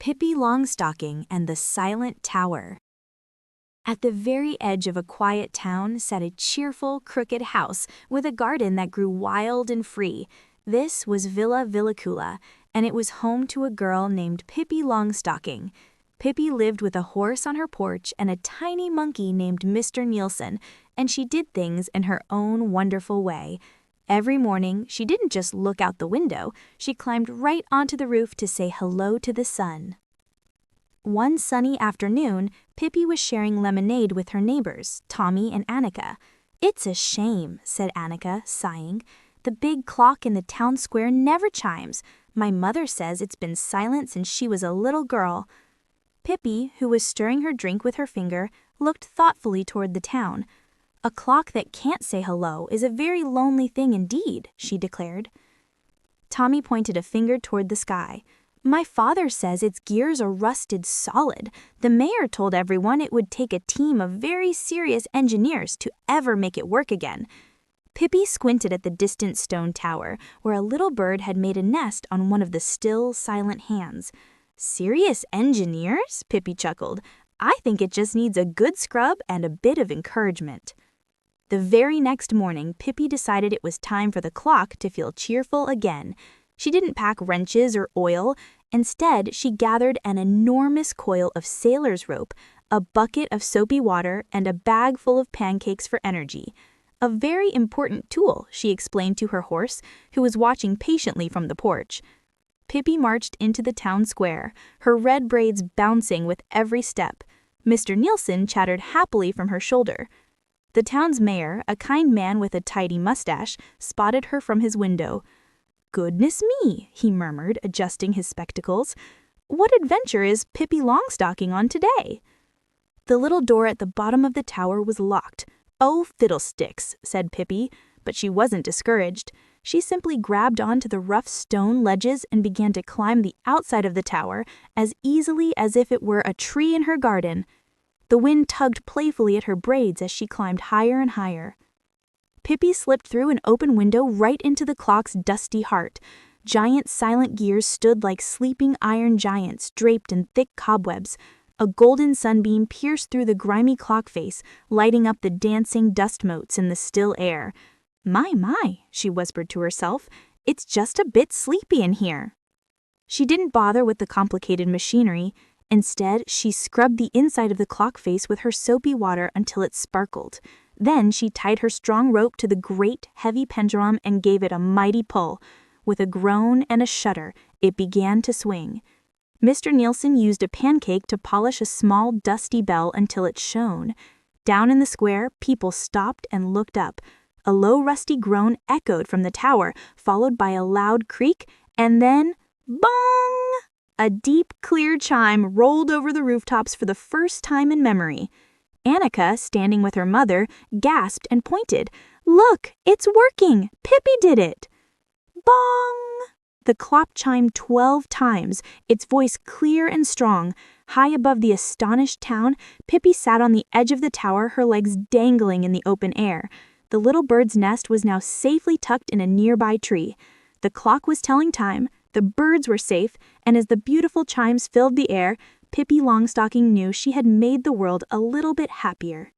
Pippi Longstocking and the Silent Tower. At the very edge of a quiet town sat a cheerful, crooked house with a garden that grew wild and free. This was Villa Villacula, and it was home to a girl named Pippi Longstocking. Pippi lived with a horse on her porch and a tiny monkey named Mr. Nielsen, and she did things in her own wonderful way. Every morning, she didn't just look out the window, she climbed right onto the roof to say hello to the sun. One sunny afternoon, Pippi was sharing lemonade with her neighbors, Tommy and Annika. "It's a shame," said Annika, sighing. "The big clock in the town square never chimes. My mother says it's been silent since she was a little girl." Pippi, who was stirring her drink with her finger, looked thoughtfully toward the town. "A clock that can't say hello is a very lonely thing indeed," she declared. Tommy pointed a finger toward the sky. "My father says its gears are rusted solid. The mayor told everyone it would take a team of very serious engineers to ever make it work again." Pippi squinted at the distant stone tower, where a little bird had made a nest on one of the still, silent hands. "Serious engineers?" Pippi chuckled. "I think it just needs a good scrub and a bit of encouragement." The very next morning, Pippi decided it was time for the clock to feel cheerful again. She didn't pack wrenches or oil. Instead, she gathered an enormous coil of sailor's rope, a bucket of soapy water, and a bag full of pancakes for energy. "A very important tool," she explained to her horse, who was watching patiently from the porch. Pippi marched into the town square, her red braids bouncing with every step. Mr. Nielsen chattered happily from her shoulder. The town's mayor, a kind man with a tidy mustache, spotted her from his window. "Goodness me," he murmured, adjusting his spectacles. "What adventure is Pippi Longstocking on today?" The little door at the bottom of the tower was locked. "Oh, fiddlesticks," said Pippi, but she wasn't discouraged. She simply grabbed onto the rough stone ledges and began to climb the outside of the tower as easily as if it were a tree in her garden. The wind tugged playfully at her braids as she climbed higher and higher. Pippi slipped through an open window right into the clock's dusty heart. Giant silent gears stood like sleeping iron giants draped in thick cobwebs. A golden sunbeam pierced through the grimy clock face, lighting up the dancing dust motes in the still air. My, she whispered to herself, "it's just a bit sleepy in here." She didn't bother with the complicated machinery. Instead, she scrubbed the inside of the clock face with her soapy water until it sparkled. Then she tied her strong rope to the great, heavy pendulum and gave it a mighty pull. With a groan and a shudder, it began to swing. Mr. Nielsen used a pancake to polish a small, dusty bell until it shone. Down in the square, people stopped and looked up. A low, rusty groan echoed from the tower, followed by a loud creak, and then, bong! A deep, clear chime rolled over the rooftops for the first time in memory. Annika, standing with her mother, gasped and pointed. "Look, it's working! Pippi did it!" Bong! The clock chimed 12 times, its voice clear and strong. High above the astonished town, Pippi sat on the edge of the tower, her legs dangling in the open air. The little bird's nest was now safely tucked in a nearby tree. The clock was telling time, the birds were safe, and as the beautiful chimes filled the air, Pippi Longstocking knew she had made the world a little bit happier.